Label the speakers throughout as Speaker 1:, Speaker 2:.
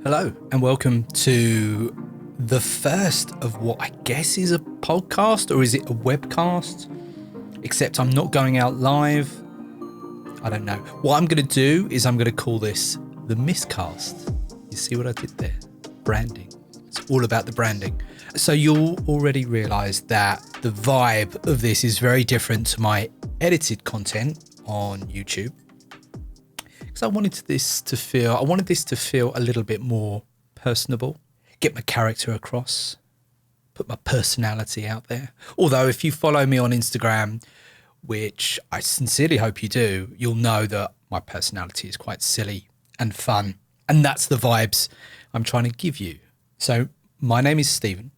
Speaker 1: Hello and welcome to the first of what I guess is a podcast, or is it a webcast? Except I'm not going out live. I don't know. What I'm going to do is I'm going to call this the MISCAST. You see what I did there? Branding. It's all about the branding. So you'll already realise that the vibe of this is very different to my edited content on YouTube. Because I wanted this to feel a little bit more personable, get my character across, put my personality out there. Although if you follow me on Instagram, which I sincerely hope you do, you'll know that my personality is quite silly and fun. And that's the vibes I'm trying to give you. So my name is Stephen.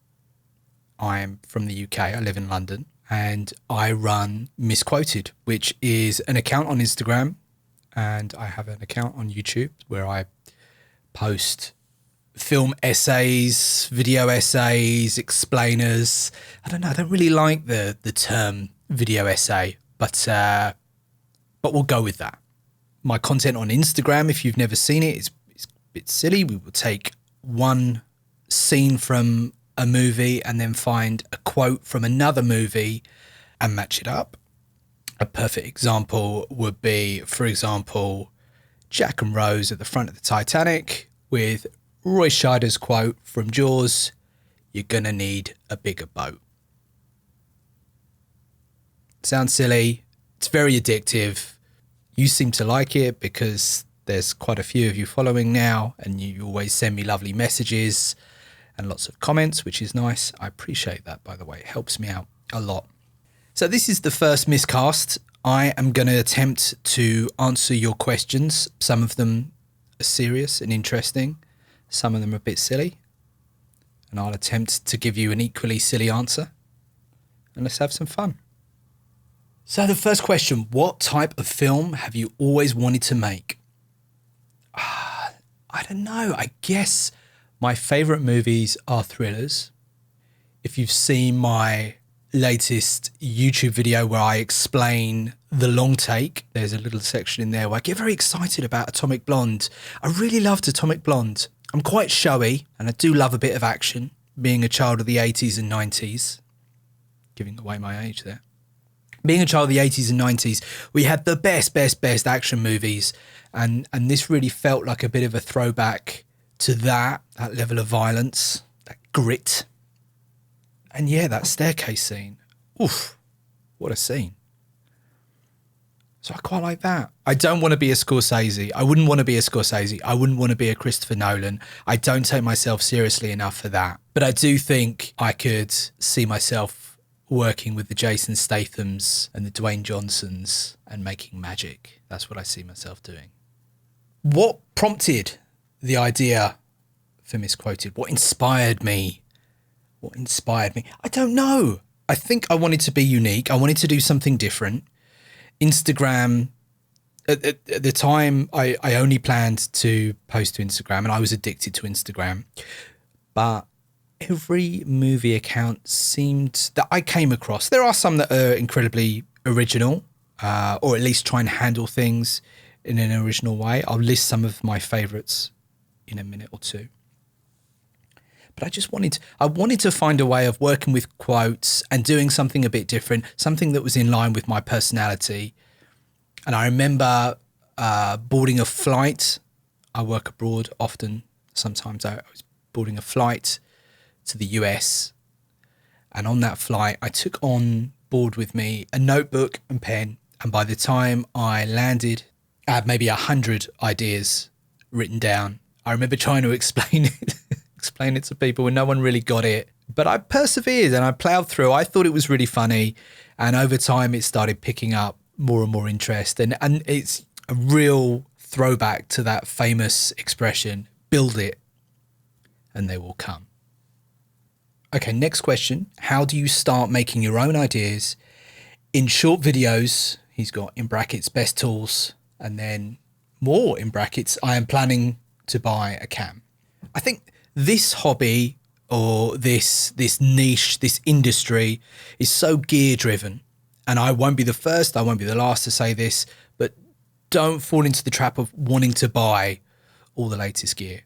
Speaker 1: I'm from the UK. I live in London and I run Misquoted, which is an account on Instagram. And I have an account on YouTube where I post film essays, video essays, explainers. I don't know. I don't really like the term video essay, but we'll go with that. My content on Instagram, if you've never seen it, is a bit silly. We will take one scene from a movie and then find a quote from another movie and match it up. A perfect example would be, for example, Jack and Rose at the front of the Titanic with Roy Scheider's quote from Jaws, "You're gonna need a bigger boat." Sounds silly. It's very addictive. You seem to like it because there's quite a few of you following now and you always send me lovely messages and lots of comments, which is nice. I appreciate that, by the way. It helps me out a lot. So this is the first miscast. I am going to attempt to answer your questions. Some of them are serious and interesting. Some of them are a bit silly. And I'll attempt to give you an equally silly answer. And let's have some fun. So the first question, what type of film have you always wanted to make? I don't know. I guess my favourite movies are thrillers. If you've seen my latest YouTube video where I explain The Long Take, there's a little section in there where I get very excited about Atomic Blonde. I really loved Atomic Blonde. I'm quite showy and I do love a bit of action, being a child of the 80s and 90s. Giving away my age there. Being a child of the 80s and 90s, we had the best action movies, and this really felt like a bit of a throwback to that level of violence, that grit. And yeah, that staircase scene. Oof, what a scene. So I quite like that. I don't want to be a Scorsese. I wouldn't want to be a Scorsese. I wouldn't want to be a Christopher Nolan. I don't take myself seriously enough for that. But I do think I could see myself working with the Jason Stathams and the Dwayne Johnsons and making magic. That's what I see myself doing. What prompted the idea for Misquoted? What inspired me? I don't know. I think I wanted to be unique. I wanted to do something different. Instagram, at the time, I only planned to post to Instagram and I was addicted to Instagram. But every movie account that I came across, there are some that are incredibly original, or at least try and handle things in an original way. I'll list some of my favourites in a minute or two. But I wanted to find a way of working with quotes and doing something a bit different, something that was in line with my personality. And I remember boarding a flight. I work abroad often. Sometimes I was boarding a flight to the US. And on that flight, I took on board with me a notebook and pen. And by the time I landed, I had maybe 100 ideas written down. I remember trying to explain it to people and no one really got it. But I persevered and I ploughed through. I thought it was really funny. And over time, it started picking up more and more interest. And it's a real throwback to that famous expression, build it and they will come. Okay, next question. How do you start making your own ideas in short videos? He's got in brackets, best tools, and then more in brackets, I am planning to buy a cam. I think this hobby or this niche, this industry is so gear driven. And I won't be the first, I won't be the last to say this, but don't fall into the trap of wanting to buy all the latest gear.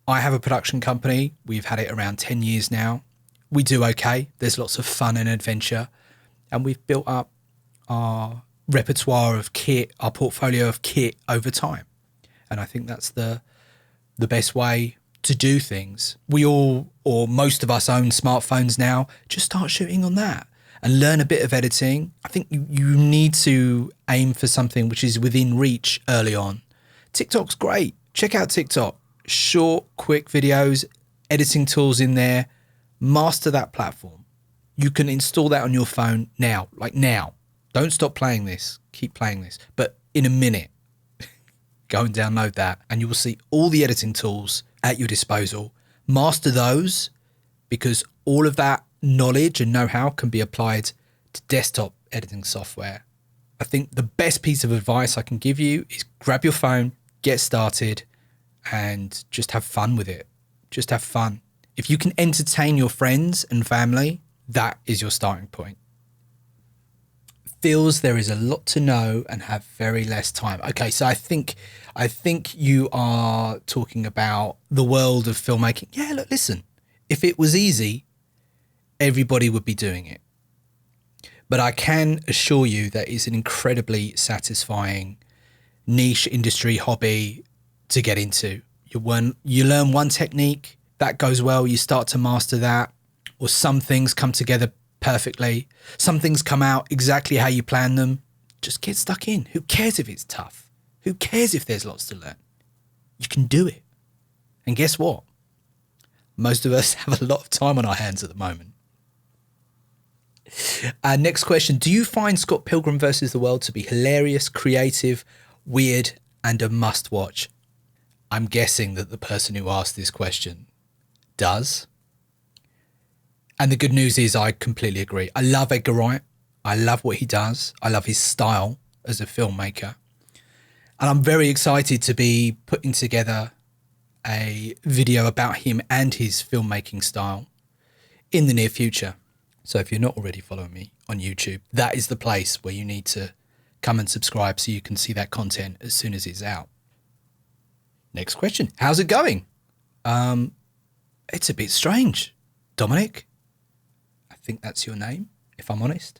Speaker 1: I have a production company. We've had it around 10 years now. We do okay. There's lots of fun and adventure. And we've built up our repertoire of kit, our portfolio of kit over time. And I think that's the best way to do things. We all, or most of us, own smartphones now. Just start shooting on that and learn a bit of editing. I think you need to aim for something which is within reach early on. TikTok's great. Check out TikTok. Short, quick videos, editing tools in there. Master that platform. You can install that on your phone now, like now. Don't stop playing this. Keep playing this. But in a minute, go and download that and you will see all the editing tools at your disposal. Master those, because all of that knowledge and know-how can be applied to desktop editing software. I think the best piece of advice I can give you is grab your phone, get started, and just have fun with it. Just have fun. If you can entertain your friends and family, that is your starting point. Feels there is a lot to know and have very less time. Okay, so I think you are talking about the world of filmmaking. Yeah, look, listen, if it was easy, everybody would be doing it. But I can assure you that it's an incredibly satisfying niche industry hobby to get into. You learn one technique, that goes well, you start to master that, or some things come together perfectly. Some things come out exactly how you plan them. Just get stuck in. Who cares if it's tough? Who cares if there's lots to learn? You can do it. And guess what? Most of us have a lot of time on our hands at the moment. Next question. Do you find Scott Pilgrim vs. the World to be hilarious, creative, weird, and a must-watch? I'm guessing that the person who asked this question does. And the good news is I completely agree. I love Edgar Wright. I love what he does. I love his style as a filmmaker. And I'm very excited to be putting together a video about him and his filmmaking style in the near future. So if you're not already following me on YouTube, that is the place where you need to come and subscribe so you can see that content as soon as it's out. Next question. How's it going? It's a bit strange. Dominic? I think that's your name, if I'm honest.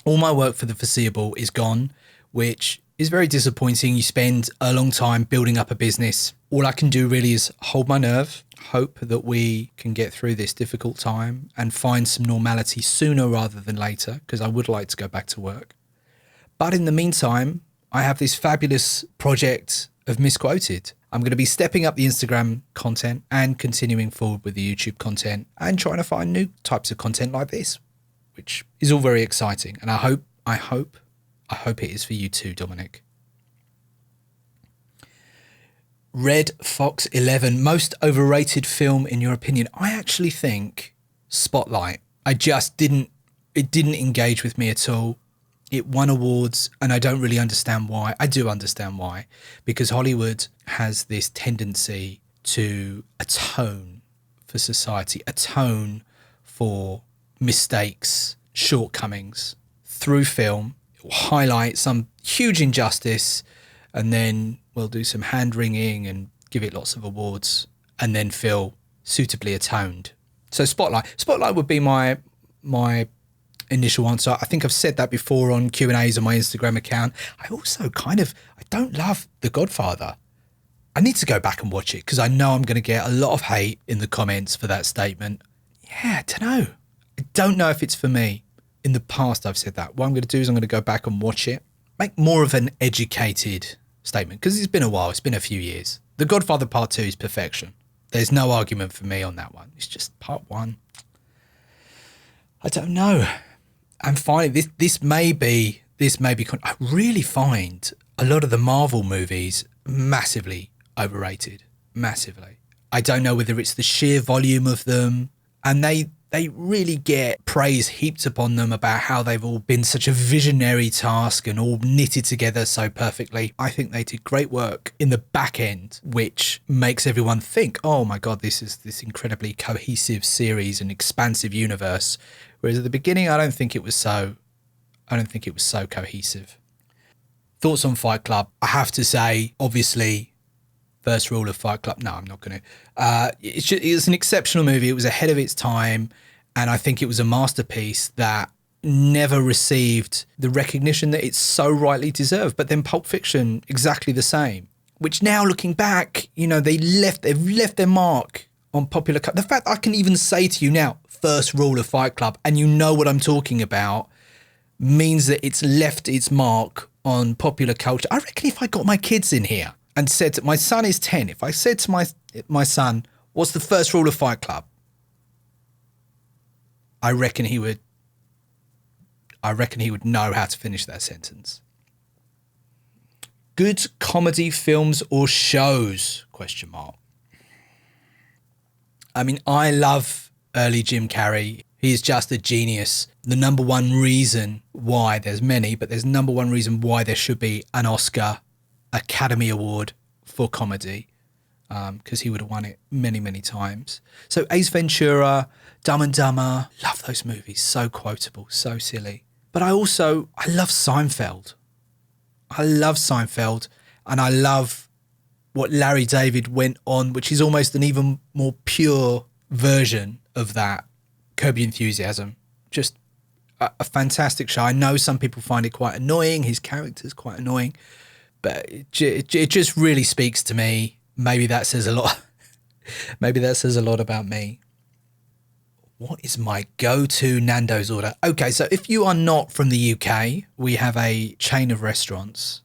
Speaker 1: All my work for the foreseeable is gone, which is very disappointing. You spend a long time building up a business. All I can do really is hold my nerve, hope that we can get through this difficult time and find some normality sooner rather than later, because I would like to go back to work. But in the meantime, I have this fabulous project of Misquoted. I'm going to be stepping up the Instagram content and continuing forward with the YouTube content and trying to find new types of content like this, which is all very exciting. And I hope it is for you too, Dominic. Red Fox 11, most overrated film in your opinion? I actually think Spotlight. It didn't engage with me at all. It won awards and I don't really understand why. I do understand why, because Hollywood has this tendency to atone for society, atone for mistakes, shortcomings through film. It will highlight some huge injustice and then we'll do some hand-wringing and give it lots of awards and then feel suitably atoned. So Spotlight would be my initial answer. I think I've said that before on Q&As on my Instagram account. I also I don't love The Godfather. I need to go back and watch it because I know I'm going to get a lot of hate in the comments for that statement. Yeah, I don't know. I don't know if it's for me. In the past, I've said that. What I'm going to do is I'm going to go back and watch it, make more of an educated statement because it's been a while. It's been a few years. The Godfather Part 2 is perfection. There's no argument for me on that one. It's just Part 1. I don't know. I'm finding this may be. I really find a lot of the Marvel movies massively overrated. Massively. I don't know whether it's the sheer volume of them, and they really get praise heaped upon them about how they've all been such a visionary task and all knitted together so perfectly. I think they did great work in the back end, which makes everyone think, oh my God, this is this incredibly cohesive series and expansive universe. Whereas at the beginning, I don't think it was so cohesive. Thoughts on Fight Club? I have to say, obviously, First rule of Fight Club. No, I'm not going to. It was an exceptional movie. It was ahead of its time. And I think it was a masterpiece that never received the recognition that it so rightly deserved. But then Pulp Fiction, exactly the same. Which now, looking back, you know, they've left their mark on popular culture. The fact I can even say to you now, first rule of Fight Club, and you know what I'm talking about, means that it's left its mark on popular culture. I reckon if I got my kids in here and said, my son is 10, if I said to my son, what's the first rule of Fight Club? I reckon he would know how to finish that sentence. Good comedy films or shows? ? I mean, I love early Jim Carrey. He is just a genius. The number one reason why, there's many, but there's number one reason why there should be an Oscar Academy Award for comedy, because he would have won it many, many times. So Ace Ventura, Dumb and Dumber, love those movies. So quotable, so silly. But I love Seinfeld. I love Seinfeld, and I love what Larry David went on, which is almost an even more pure version of that. Curb Your Enthusiasm. Just a fantastic show. I know some people find it quite annoying. His character's quite annoying, but it just really speaks to me. Maybe that says a lot. Maybe that says a lot about me. What is my go-to Nandos order? Okay, so if you are not from the UK, we have a chain of restaurants,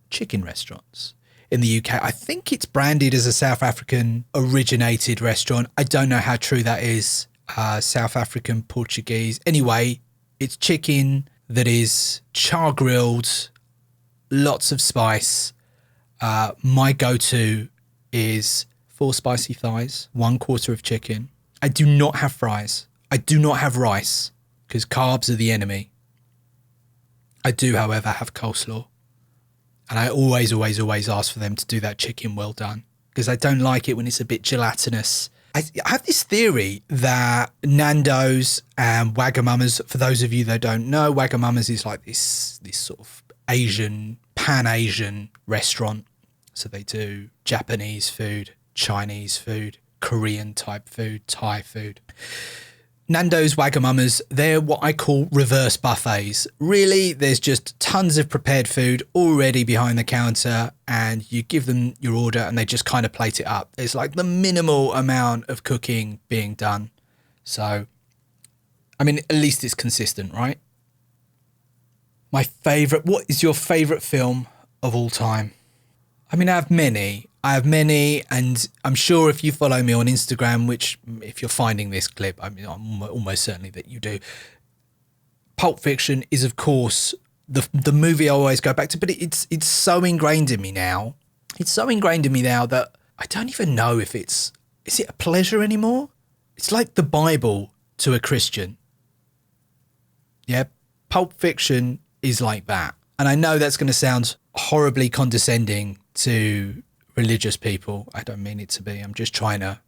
Speaker 1: chicken restaurants in the UK. I think it's branded as a South African originated restaurant. I don't know how true that is. South African, Portuguese. Anyway, it's chicken that is char grilled, lots of spice. My go-to is 4 spicy thighs, 1/4 of chicken. I do not have fries. I do not have rice because carbs are the enemy. I do, however, have coleslaw. And I always ask for them to do that chicken well done because I don't like it when it's a bit gelatinous. I have this theory that Nandos and Wagamama's, for those of you that don't know, Wagamama's is like this sort of Pan-Asian restaurant. So they do Japanese food, Chinese food, Korean type food, Thai food. Nando's, Wagamama's, they're what I call reverse buffets. Really, there's just tons of prepared food already behind the counter and you give them your order and they just kind of plate it up. It's like the minimal amount of cooking being done. So, I mean, at least it's consistent, right? What is your favourite film of all time? I mean, I have many, and I'm sure if you follow me on Instagram, which if you're finding this clip, I mean, I'm almost certainly that you do. Pulp Fiction is, of course, the movie I always go back to, but it's so ingrained in me now. It's so ingrained in me now that I don't even know if is it a pleasure anymore? It's like the Bible to a Christian. Yeah, Pulp Fiction is like that. And I know that's going to sound horribly condescending to religious people. I don't mean it to be. I'm just trying to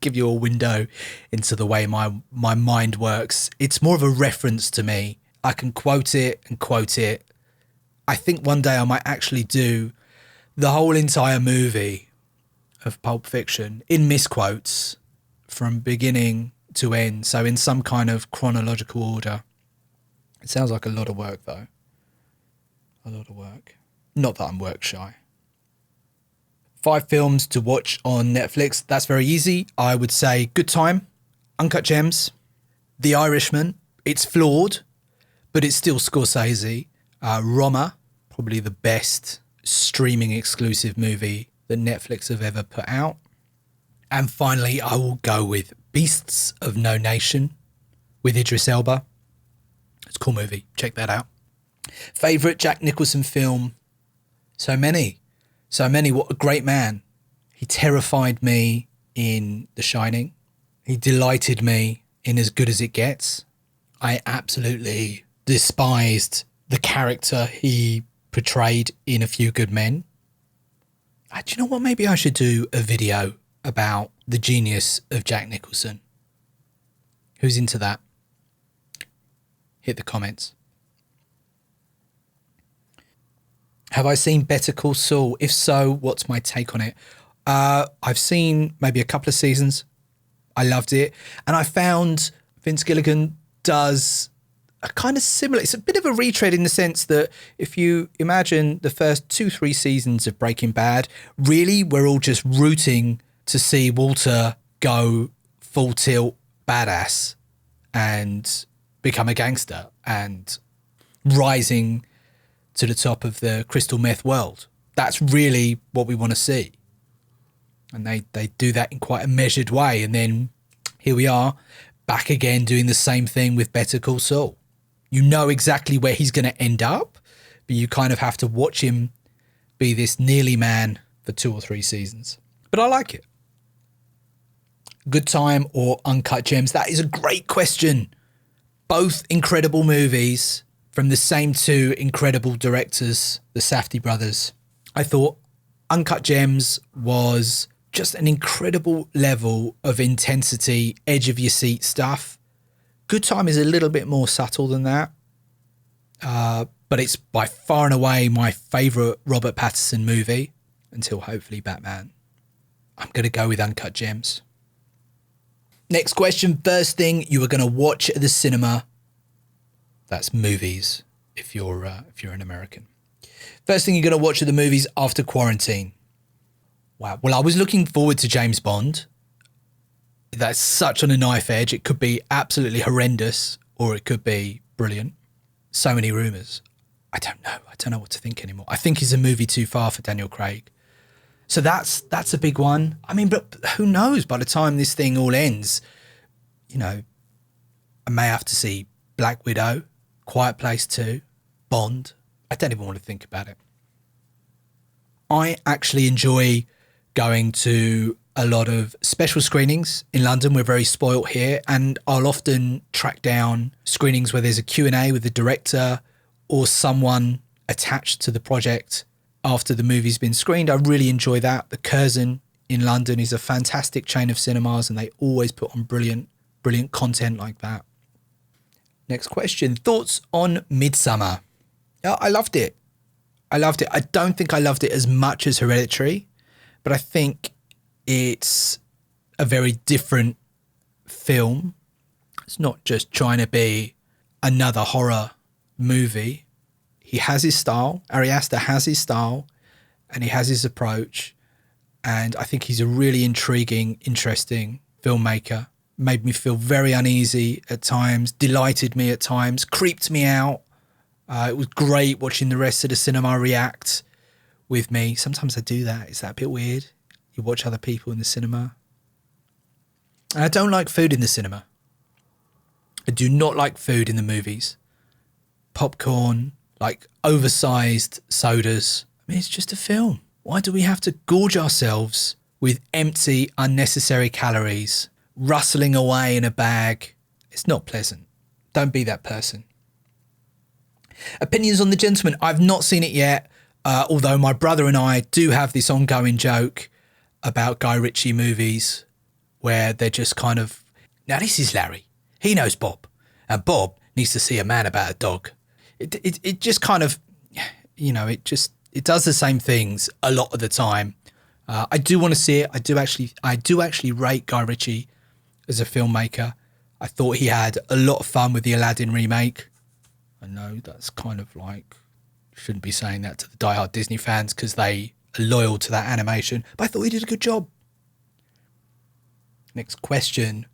Speaker 1: give you a window into the way my mind works. It's more of a reference to me. I can quote it and quote it. I think one day I might actually do the whole entire movie of Pulp Fiction in misquotes from beginning to end. So in some kind of chronological order. It sounds like a lot of work though. A lot of work. Not that I'm work shy. 5 films to watch on Netflix. That's very easy. I would say Good Time, Uncut Gems, The Irishman. It's flawed, but it's still Scorsese. Roma, probably the best streaming exclusive movie that Netflix have ever put out. And finally, I will go with Beasts of No Nation with Idris Elba. It's a cool movie. Check that out. Favourite Jack Nicholson film? So many. What a great man. He terrified me in The Shining. He delighted me in As Good As It Gets. I absolutely despised the character he portrayed in A Few Good Men. Do you know what? Maybe I should do a video about the genius of Jack Nicholson. Who's into that? Hit the comments. Have I seen Better Call Saul? If so, what's my take on it? I've seen maybe a couple of seasons. I loved it. And I found Vince Gilligan does a kind of similar, it's a bit of a retread in the sense that if you imagine the first 2-3 seasons of Breaking Bad, really we're all just rooting to see Walter go full tilt badass and become a gangster and rising to the top of the crystal meth world. That's really what we want to see. And they do that in quite a measured way. And then here we are back again doing the same thing with Better Call Saul. You know exactly where he's going to end up, but you kind of have to watch him be this nearly man for 2 or 3 seasons. But I like it. Good Time or Uncut Gems? That is a great question. Both incredible movies from the same 2 incredible directors, the Safdie brothers. I thought Uncut Gems was just an incredible level of intensity, edge of your seat stuff. Good Time is a little bit more subtle than that. But it's by far and away my favourite Robert Pattinson movie until hopefully Batman. I'm going to go with Uncut Gems. Next question. First thing you are going to watch at the cinema. That's movies if you're an American. First thing you're going to watch at the movies after quarantine. Wow. Well, I was looking forward to James Bond. That's such on a knife edge. It could be absolutely horrendous or it could be brilliant. So many rumours. I don't know. I don't know what to think anymore. I think he's a movie too far for Daniel Craig. So that's a big one. I mean, but who knows? By the time this thing all ends, you know, I may have to see Black Widow, Quiet Place 2, Bond. I don't even want to think about it. I actually enjoy going to a lot of special screenings in London. We're very spoilt here, and I'll often track down screenings where there's a Q&A with the director or someone attached to the project after the movie's been screened. I really enjoy that. The Curzon in London is a fantastic chain of cinemas, and they always put on brilliant content like that. Next question. Thoughts on Midsommar? Yeah, I loved it. I don't think I loved it as much as Hereditary, but I think it's a very different film. It's not just trying to be another horror movie. He has his style. Ari Aster has his style and he has his approach. And I think he's a really intriguing, interesting filmmaker. Made me feel very uneasy at times, delighted me at times, creeped me out. It was great watching the rest of the cinema react with me. Sometimes I do that. Is that a bit weird? You watch other people in the cinema. And I don't like food in the cinema. I do not like food in the movies. Popcorn, like oversized sodas. I mean, it's just a film. Why do we have to gorge ourselves with empty, unnecessary calories, rustling away in a bag? It's not pleasant. Don't be that person. Opinions on The Gentleman. I've not seen it yet, although my brother and I do have this ongoing joke about Guy Ritchie movies where they're just kind of, now this is Larry. He knows Bob, and Bob needs to see a man about a dog. It just kind of, you know, it does the same things a lot of the time. I do want to see it. I do actually rate Guy Ritchie as a filmmaker. I thought he had a lot of fun with the Aladdin remake. I know that's kind of like, shouldn't be saying that to the diehard Disney fans because they are loyal to that animation, but I thought he did a good job. Next question.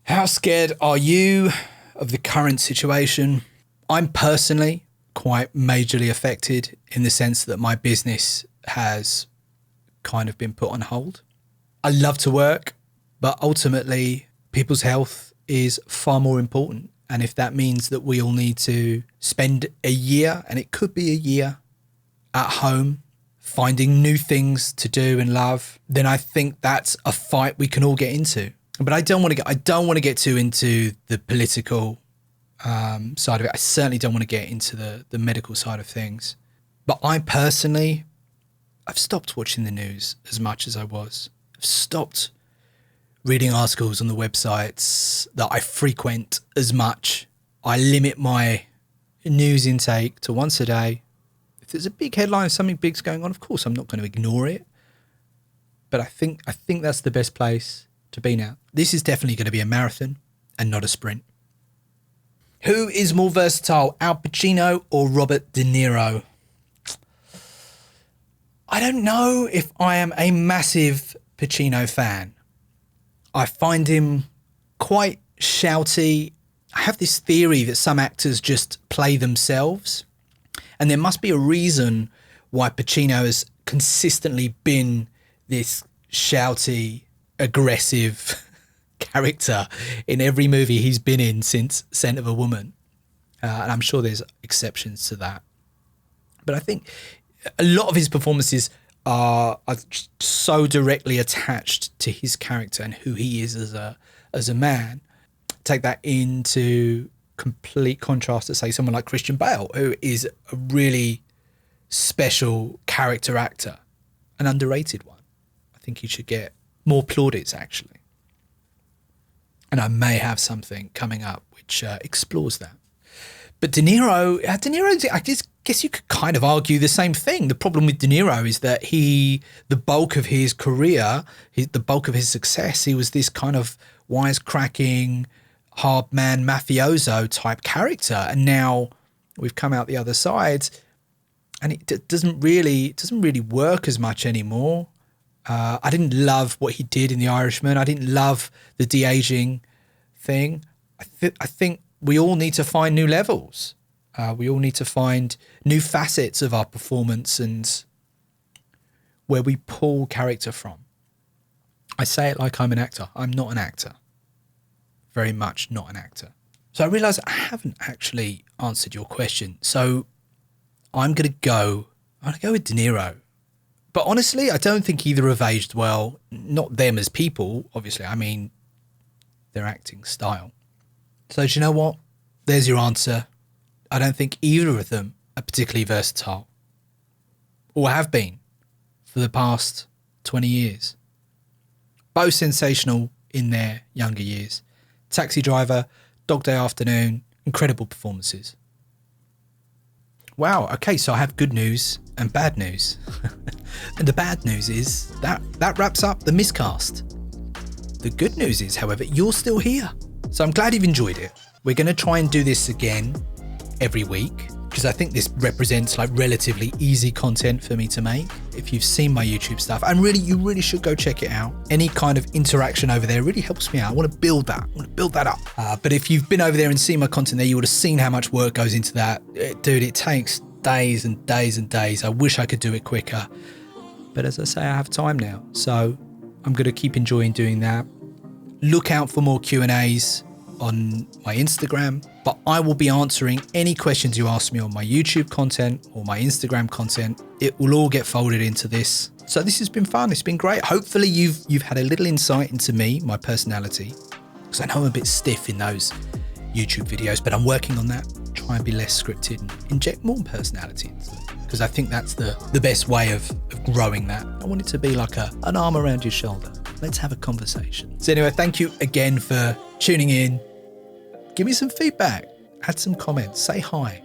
Speaker 1: How scared are you of the current situation? I'm personally quite majorly affected in the sense that my business has kind of been put on hold. I love to work, but ultimately people's health is far more important. And if that means that we all need to spend a year, and it could be a year, at home, finding new things to do and love, then I think that's a fight we can all get into. But I don't want to get too into the political side of it. I certainly don't want to get into the medical side of things. But I personally, I've stopped watching the news as much as I was. I've stopped reading articles on the websites that I frequent as much. I limit my news intake to once a day, there's a big headline, something big's going on, of course I'm not going to ignore it. But I think that's the best place to be now. This is definitely going to be a marathon and not a sprint. Who is more versatile, Al Pacino or Robert De Niro? I don't know if I am a massive Pacino fan. I find him quite shouty. I have this theory that some actors just play themselves, and there must be a reason why Pacino has consistently been this shouty, aggressive character in every movie he's been in since Scent of a Woman. And I'm sure there's exceptions to that. But I think a lot of his performances are so directly attached to his character and who he is as a man. Take that into complete contrast to, say, someone like Christian Bale, who is a really special character actor, an underrated one. I think he should get more plaudits, actually. And I may have something coming up which explores that. But De Niro, I guess you could kind of argue the same thing. The problem with De Niro is that the bulk of his career, the bulk of his success, he was this kind of wisecracking, hard man mafioso type character. And now we've come out the other side and it doesn't really work as much anymore. I didn't love what he did in The Irishman. I didn't love the de-aging thing. I think we all need to find new levels. We all need to find new facets of our performance and where we pull character from. I say it like I'm an actor. I'm not an actor. Very much not an actor. So I realise I haven't actually answered your question. So I'm going to go with De Niro. But honestly, I don't think either have aged well. Not them as people, obviously. I mean, their acting style. So do you know what? There's your answer. I don't think either of them are particularly versatile. Or have been for the past 20 years. Both sensational in their younger years. Taxi Driver, Dog Day Afternoon, incredible performances. Wow, okay, so I have good news and bad news. And the bad news is that wraps up the miscast. The good news is, however, you're still here. So I'm glad you've enjoyed it. We're going to try and do this again every week because I think this represents like relatively easy content for me to make. If you've seen my YouTube stuff, and you really should go check it out. Any kind of interaction over there really helps me out. I want to build that up. But if you've been over there and seen my content there, you would have seen how much work goes into that. Dude, it takes days and days and days. I wish I could do it quicker. But as I say, I have time now. So I'm going to keep enjoying doing that. Look out for more Q&As on my Instagram, but I will be answering any questions you ask me on my YouTube content or my Instagram content. It will all get folded into this. So this has been fun. It's been great. Hopefully you've had a little insight into me, my personality, because I know I'm a bit stiff in those YouTube videos, but I'm working on that. Try and be less scripted and inject more personality into it, because I think that's the best way of growing that. I want it to be like an arm around your shoulder. Let's have a conversation. So anyway, thank you again for tuning in. Give me some feedback, add some comments, say hi,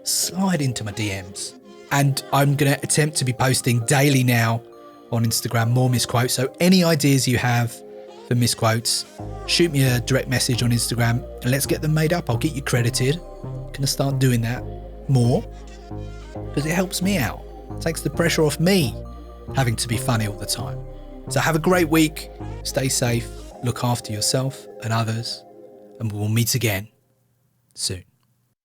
Speaker 1: slide into my DMs. And I'm going to attempt to be posting daily now on Instagram, more misquotes. So any ideas you have for misquotes, shoot me a direct message on Instagram and let's get them made up. I'll get you credited. I'm going to start doing that more because it helps me out. It takes the pressure off me having to be funny all the time. So have a great week. Stay safe. Look after yourself and others. And we will meet again soon.